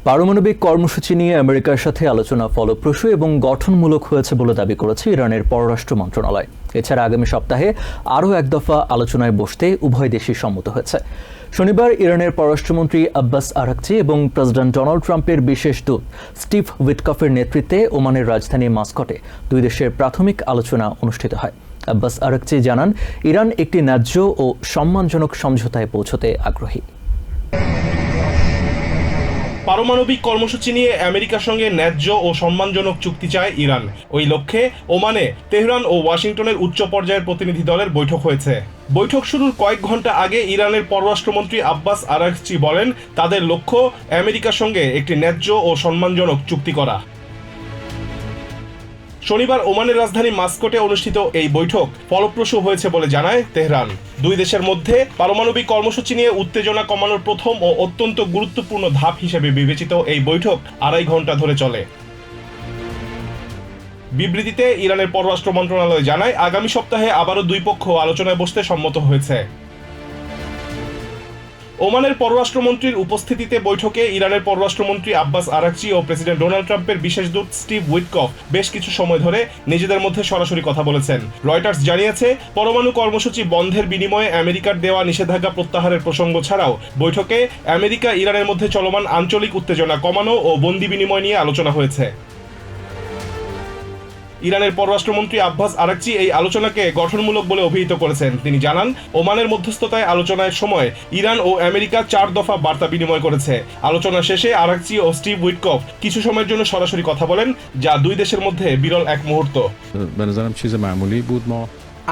পারমাণবিক কর্মসূচি নিয়ে আমেরিকার সাথে আলোচনা ফলপ্রসূ এবং গঠনমূলক হয়েছে বলে দাবি করেছে ইরানের পররাষ্ট্র মন্ত্রণালয়। এছাড়া আগামী সপ্তাহে আরও এক দফা আলোচনায় বসতে উভয় দেশই সম্মত হয়েছে। শনিবার ইরানের পররাষ্ট্রমন্ত্রী আব্বাস আরাকচি এবং প্রেসিডেন্ট ডোনাল্ড ট্রাম্পের বিশেষ দূত স্টিভ উইটকফের নেতৃত্বে ওমানের রাজধানী মাস্কটে দুই দেশের প্রাথমিক আলোচনা অনুষ্ঠিত হয়। আব্বাস আরাকচি জানান, ইরান একটি ন্যায্য ও সম্মানজনক সমঝোতায় পৌঁছতে আগ্রহী। পারমাণবিক কর্মসূচি নিয়ে আমেরিকার সঙ্গে ন্যায্য ও সম্মানজনক চুক্তি চায় ইরান। ওই লক্ষ্যে ওমানে তেহরান ও ওয়াশিংটনের উচ্চ পর্যায়ের প্রতিনিধি দলের বৈঠক হয়েছে। বৈঠক শুরুর কয়েক ঘন্টা আগে ইরানের পররাষ্ট্রমন্ত্রী আব্বাস আরাকচি বলেন, তাদের লক্ষ্য আমেরিকার সঙ্গে একটি ন্যায্য ও সম্মানজনক চুক্তি করা। শনিবার ওমানের রাজধানী মাস্কটে অনুষ্ঠিত এই বৈঠক ফলপ্রসূ হয়েছে বলে জানায় তেহরান। দুই দেশের মধ্যে পারমাণবিক কর্মসূচি নিয়ে উত্তেজনা কমানোর প্রথম ও অত্যন্ত গুরুত্বপূর্ণ ধাপ হিসেবে বিবেচিত এই বৈঠক 2.5 ঘন্টা ধরে চলে। বিবৃতিতে ইরানের পররাষ্ট্র মন্ত্রণালয় জানায়, আগামী সপ্তাহে আবারও দুই পক্ষ আলোচনায় বসতে সম্মত হয়েছে। ওমানের পররাষ্ট্রমন্ত্রীর উপস্থিতিতে বৈঠকে ইরানের পররাষ্ট্রমন্ত্রী আব্বাস আরাকচি ও প্রেসিডেন্ট ডোনাল্ড ট্রাম্পের বিশেষ দূত স্টিভ উইটকফ বেশ কিছু সময় ধরে নিজেদের মধ্যে সরাসরি কথা বলেছেন। রয়টার্স জানিয়েছে, পরমাণু কর্মসূচি বন্ধের বিনিময়ে আমেরিকার দেওয়া নিষেধাজ্ঞা প্রত্যাহারের প্রসঙ্গ ছাড়াও বৈঠকে আমেরিকা ইরানের মধ্যে চলমান আঞ্চলিক উত্তেজনা কমানো ও বন্দি বিনিময় নিয়ে আলোচনা হয়েছে। ইরানের পররাষ্ট্রমন্ত্রী আব্বাস আরাকচি এই আলোচনাকে গঠনমূলক বলে অভিহিত করেছেন। তিনি জানান, ওমানের মধ্যস্থতায় আলোচনার সময় ইরান ও আমেরিকা 4 দফা বার্তা বিনিময় করেছে। আলোচনা শেষে আরাকচি ও স্টিভ উইটকফ কিছু সময়ের জন্য সরাসরি কথা বলেন, যা দুই দেশের মধ্যে বিরল এক মুহূর্ত।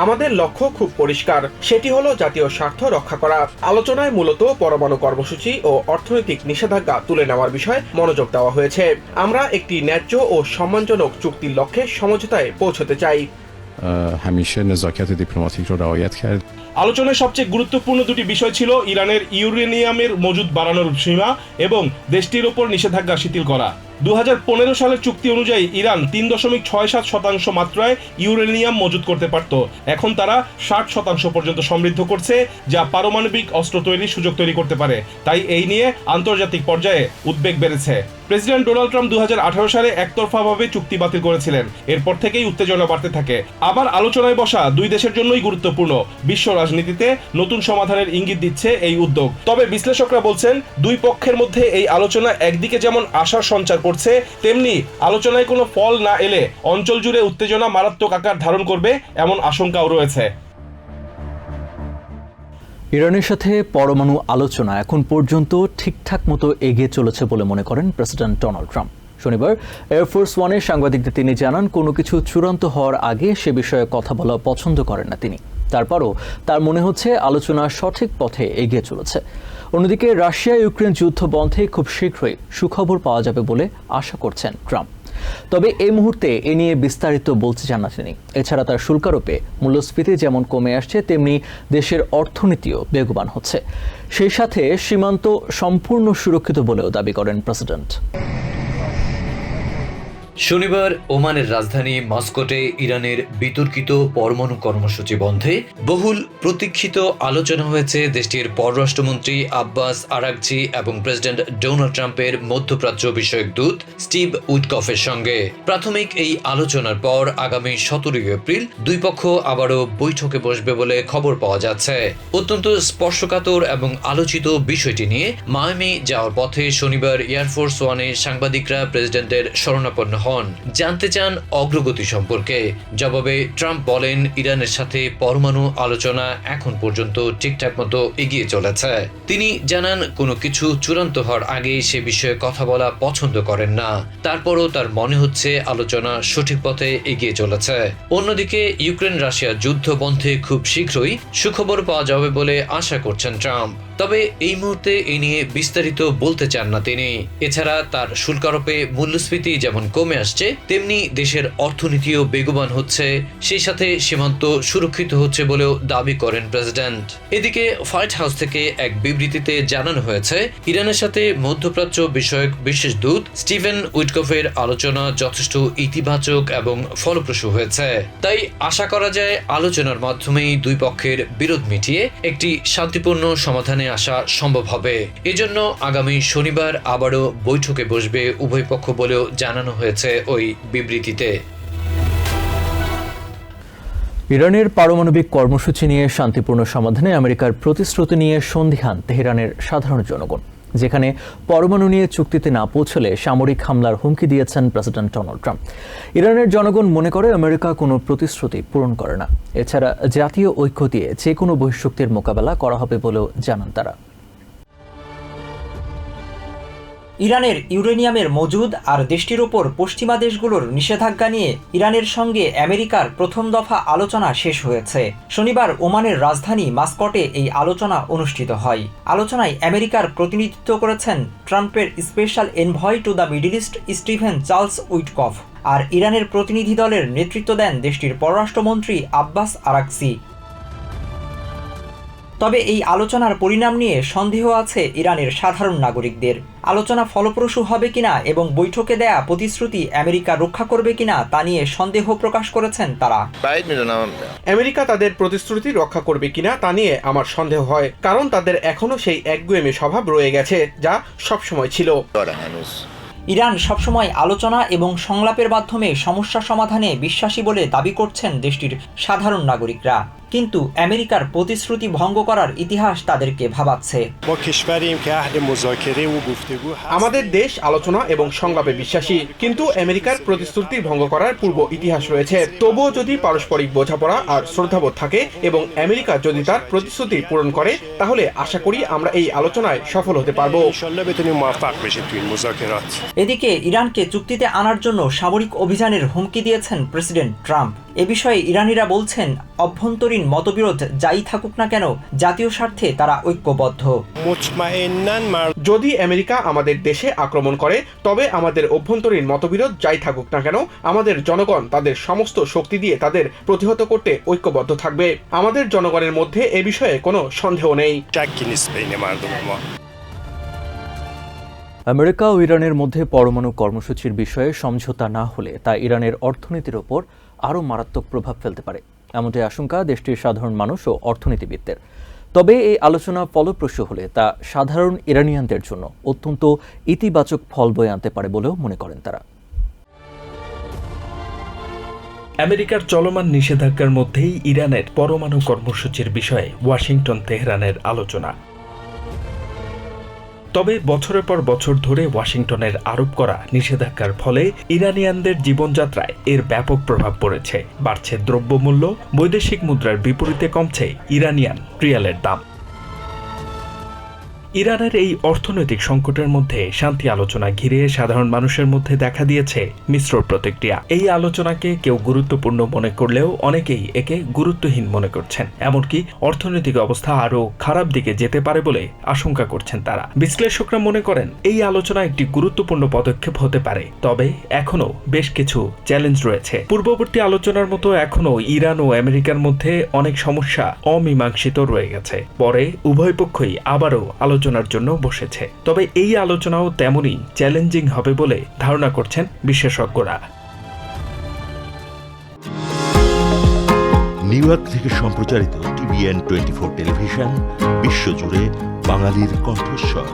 আমাদের লক্ষ্য খুব পরিষ্কার, সেটি হলো জাতীয় স্বার্থ রক্ষা করা। আলোচনায় মূলত পরমাণু কর্মসূচি ও অর্থনৈতিক নিষেধাজ্ঞা তুলে নেওয়ার বিষয়ে মনোযোগ দেওয়া হয়েছে। আমরা একটি ন্যায্য ও সম্মানজনক চুক্তির লক্ষ্যে সমঝোতায় পৌঁছতে চাই। আলোচনায় সবচেয়ে গুরুত্বপূর্ণ দুটি বিষয় ছিল ইরানের ইউরেনিয়ামের মজুদ বাড়ানোর সীমা এবং দেশটির ওপর নিষেধাজ্ঞা শিথিল করা। 2015 সালের চুক্তি অনুযায়ী ইরান 3.67% মাত্রায় ইউরেনিয়াম মজুদ করতে পারত। এখন তারা 60% পর্যন্ত সমৃদ্ধ করছে, যা পারমাণবিক অস্ত্র তৈরির সুযোগ তৈরি করতে পারে। তাই এই নিয়ে আন্তর্জাতিক পর্যায়ে উদ্বেগ বেড়েছে। প্রেসিডেন্ট ডোনাল্ড ট্রাম্প 2018 সালে একতরফাভাবে চুক্তি বাতিল করেছিলেন। এরপর থেকেই উত্তেজনা বাড়তে থাকে। আবার আলোচনায় বসা দুই দেশের জন্যই গুরুত্বপূর্ণ। বিশ্ব রাজনীতিতে নতুন সমাধানের ইঙ্গিত দিচ্ছে এই উদ্যোগ। তবে বিশ্লেষকরা বলছেন, দুই পক্ষের মধ্যে এই আলোচনা একদিকে যেমন আশার সঞ্চার করছে, তেমনি আলোচনায় কোনো ফল না এলে অঞ্চল জুড়ে উত্তেজনা মারাত্মক আকার ধারণ করবে এমন আশঙ্কাও রয়েছে। ইরানের সাথে পরমাণু আলোচনা এখন পর্যন্ত ঠিকঠাক মতো এগিয়ে চলেছে বলে মনে করেন প্রেসিডেন্ট ডোনাল্ড ট্রাম্প। শনিবার এয়ারফোর্স ওয়ানে সাংবাদিকদের তিনি জানান, কোনো কিছু চূড়ান্ত হওয়ার আগে সে বিষয়ে কথা বলা পছন্দ করেন না তিনি। তারপরও তার মনে হচ্ছে আলোচনা সঠিক পথে এগিয়ে চলেছে। অন্যদিকে রাশিয়া ইউক্রেন যুদ্ধ বন্ধে খুব শীঘ্রই সুখবর পাওয়া যাবে বলে আশা করছেন ট্রাম্প। তবে এই মুহূর্তে এ নিয়ে বিস্তারিত বলতে চান না তিনি। এছাড়া তার শুল্কারোপে মূল্যস্ফীতি যেমন কমে আসছে, তেমনি দেশের অর্থনীতিও বেগবান হচ্ছে। সেই সাথে সীমান্ত সম্পূর্ণ সুরক্ষিত বলেও দাবি করেন প্রেসিডেন্ট। শনিবার ওমানের রাজধানী মাস্কটে ইরানের বিতর্কিত পরমাণু কর্মসূচি বন্ধে বহুল প্রতীক্ষিত আলোচনা হয়েছে দেশটির পররাষ্ট্রমন্ত্রী আব্বাস আরাকচি এবং প্রেসিডেন্ট ডোনাল্ড ট্রাম্পের মধ্যপ্রাচ্য বিষয়ক দূত স্টিভ উইটকফের সঙ্গে। প্রাথমিক এই আলোচনার পর আগামী 17 এপ্রিল দুই পক্ষ আবারও বৈঠকে বসবে বলে খবর পাওয়া যাচ্ছে। অত্যন্ত স্পর্শকাতর এবং আলোচিত বিষয়টি নিয়ে মায়ামি যাওয়ার পথে শনিবার এয়ারফোর্স ওয়ানে সাংবাদিকরা প্রেসিডেন্টের শরণাপন্ন জানতে চান অগ্রগতি সম্পর্কে। জবাবে ট্রাম্প বলেন, ইরানের সাথে পরমাণু আলোচনা এখন পর্যন্ত ঠিকঠাক মতো এগিয়ে চলেছে। তিনি জানান, কোনো কিছু চূড়ান্ত হওয়ার আগে সে বিষয়ে কথা বলা পছন্দ করেন না। তারপরও তার মনে হচ্ছে আলোচনা সঠিক পথে এগিয়ে চলেছে। অন্যদিকে ইউক্রেন রাশিয়া যুদ্ধ বন্ধে খুব শীঘ্রই সুখবর পাওয়া যাবে বলে আশা করছেন ট্রাম্প। তবে এই মুহূর্তে এ নিয়ে বিস্তারিত বলতে চান না তিনি। এছাড়া তার শুল্কারোপে মূল্যস্ফীতি যেমন কমে আসছে, তেমনি দেশের অর্থনীতিও বেগবান হচ্ছে। সেই সাথে সীমান্ত সুরক্ষিত হচ্ছে বলেও দাবি করেন প্রেসিডেন্ট। এদিকে হোয়াইট হাউস থেকে এক বিবৃতিতে জানানো হয়েছে, ইরানের সাথে মধ্যপ্রাচ্য বিষয়ক বিশেষ দূত স্টিভেন উইটকফের আলোচনা যথেষ্ট ইতিবাচক এবং ফলপ্রসূ হয়েছে। তাই আশা করা যায় আলোচনার মাধ্যমেই দুই পক্ষের বিরোধ মিটিয়ে একটি শান্তিপূর্ণ সমাধানে আসা সম্ভব হবে। এজন্য আগামী শনিবার আবারও বৈঠকে বসবে উভয় পক্ষ বলেও জানানো হয়েছে ওই বিবৃতিতে। ইরানের পারমাণবিক কর্মসূচি নিয়ে শান্তিপূর্ণ সমাধানে আমেরিকার প্রতিশ্রুতি নিয়ে সন্দিহান তেহরানের সাধারণ জনগণ, যেখানে পরমাণু নিয়ে চুক্তিতে না পৌঁছলে সামরিক হামলার হুমকি দিয়েছেন প্রেসিডেন্ট ডোনাল্ড ট্রাম্প। ইরানের জনগণ মনে করে আমেরিকা কোনো প্রতিশ্রুতি পূরণ করে না। এছাড়া জাতীয় ঐক্য দিয়ে যে কোনো বহিঃশক্তির মোকাবেলা করা হবে বলেও জানান তারা। ইরানের ইউরেনিয়ামের মজুদ আর দেশটির ওপর পশ্চিমা দেশগুলোর নিষেধাজ্ঞা নিয়ে ইরানের সঙ্গে আমেরিকার প্রথম দফা আলোচনা শেষ হয়েছে। শনিবার ওমানের রাজধানী মাস্কটে এই আলোচনা অনুষ্ঠিত হয়। আলোচনায় আমেরিকার প্রতিনিধিত্ব করেছেন ট্রাম্পের special envoy to the Middle East Steven Charles Witkoff, আর ইরানের প্রতিনিধি দলের নেতৃত্ব দেন দেশটির পররাষ্ট্রমন্ত্রী আব্বাস আরাকচি। তবে এই আলোচনার পরিণাম নিয়ে সন্দেহ আছে ইরানের সাধারণ নাগরিকদের। আলোচনা ফলপ্রসূ হবে কিনা এবং বৈঠকে দেয়া প্রতিশ্রুতি আমেরিকা রক্ষা করবে কিনা তা নিয়ে সন্দেহ প্রকাশ করেছেন তারা। আমেরিকা তাদের প্রতিশ্রুতি রক্ষা করবে কিনা তা নিয়ে আমার সন্দেহ হয়, কারণ তাদের এখনো সেই একগুঁয়েমি স্বভাব রয়ে গেছে যা সবসময় ছিল। ইরান সবসময় আলোচনা এবং সংলাপের মাধ্যমে সমস্যা সমাধানে বিশ্বাসী বলে দাবি করছেন দেশটির সাধারণ নাগরিকরা, কিন্তু আমেরিকার প্রতিশ্রুতি ভঙ্গ করার ইতিহাস তাদেরকে ভাবাচ্ছে। আমাদের দেশ আলোচনা এবং সংলাপে বিশ্বাসী, কিন্তু আমেরিকার প্রতিশ্রুতি ভঙ্গ করার পূর্ব ইতিহাস রয়েছে। তবুও যদি পারস্পরিক বোঝাপড়া আর শ্রদ্ধাবোধ থাকে এবং আমেরিকা যদি তার প্রতিশ্রুতি পূরণ করে, তাহলে আশা করি আমরা এই আলোচনায় সফল হতে পারবো। এদিকে ইরানকে চুক্তিতে আনার জন্য সামরিক অভিযানের হুমকি দিয়েছেন প্রেসিডেন্ট ট্রাম্প। এ বিষয়ে ইরানিরা বলছেন, অভ্যন্তরীণ মতবিরোধ যাই থাকুক না কেন, জাতীয় স্বার্থে তারা ঐক্যবদ্ধ। যদি আমেরিকা আমাদের দেশে আক্রমণ করে, তবে আমাদের অভ্যন্তরীণ মতবিরোধ যাই থাকুক না কেন, আমাদের জনগণ তাদের সমস্ত শক্তি দিয়ে তাদের প্রতিহত করতে ঐক্যবদ্ধ থাকবে। আমাদের জনগণের মধ্যে এ বিষয়ে কোনো সন্দেহ নেই। আমেরিকা ও ইরানের মধ্যে পরমাণু কর্মসূচির বিষয়ে সমঝোতা না হলে তা ইরানের অর্থনীতির ওপর আরও মারাত্মক প্রভাব ফেলতে পারে, এমনটাই আশঙ্কা দেশটির সাধারণ মানুষ ও অর্থনীতিবিদদের। তবে এই আলোচনা ফলপ্রসূ হলে তা সাধারণ ইরানিয়ানদের জন্য অত্যন্ত ইতিবাচক ফল বয়ে আনতে পারে বলেও মনে করেন তারা। আমেরিকার চলমান নিষেধাজ্ঞার মধ্যেই ইরানের পরমাণু কর্মসূচির বিষয়ে ওয়াশিংটন তেহরানের আলোচনা। তবে বছরের পর বছর ধরে ওয়াশিংটনের আরোপ করা নিষেধাজ্ঞার ফলে ইরানিয়ানদের জীবনযাত্রায় এর ব্যাপক প্রভাব পড়েছে। বাড়ছে দ্রব্যমূল্য, বৈদেশিক মুদ্রার বিপরীতে কমছে ইরানিয়ান রিয়ালের দাম। ইরানের এই অর্থনৈতিক সংকটের মধ্যে শান্তি আলোচনা ঘিরে সাধারণ মানুষের মধ্যে দেখা দিয়েছে মিশ্র প্রতিক্রিয়া। এই আলোচনাকে কেউ গুরুত্বপূর্ণ মনে করলেও অনেকেই একে গুরুত্বহীন মনে করছেন। এমনকি অর্থনৈতিক অবস্থা আরও খারাপ দিকে যেতে পারে বলে আশঙ্কা করছেন তারা। বিশ্লেষকরা মনে করেন এই আলোচনা একটি গুরুত্বপূর্ণ পদক্ষেপ হতে পারে, তবে এখনও বেশ কিছু চ্যালেঞ্জ রয়েছে। পূর্ববর্তী আলোচনার মতো এখনও ইরান ও আমেরিকার মধ্যে অনেক সমস্যা অমীমাংসিত রয়ে গেছে। পরে উভয় পক্ষই আবারও আলোচনার জন্য বসেছে। তবে এই আলোচনাও তেমনই চ্যালেঞ্জিং হবে বলে ধারণা করছেন বিশেষজ্ঞরা। নিউ ইয়র্ক থেকে সম্প্রচারিত TVN 24 টেলিভিশন বিশ্বজুড়ে বাঙালির কণ্ঠস্বর।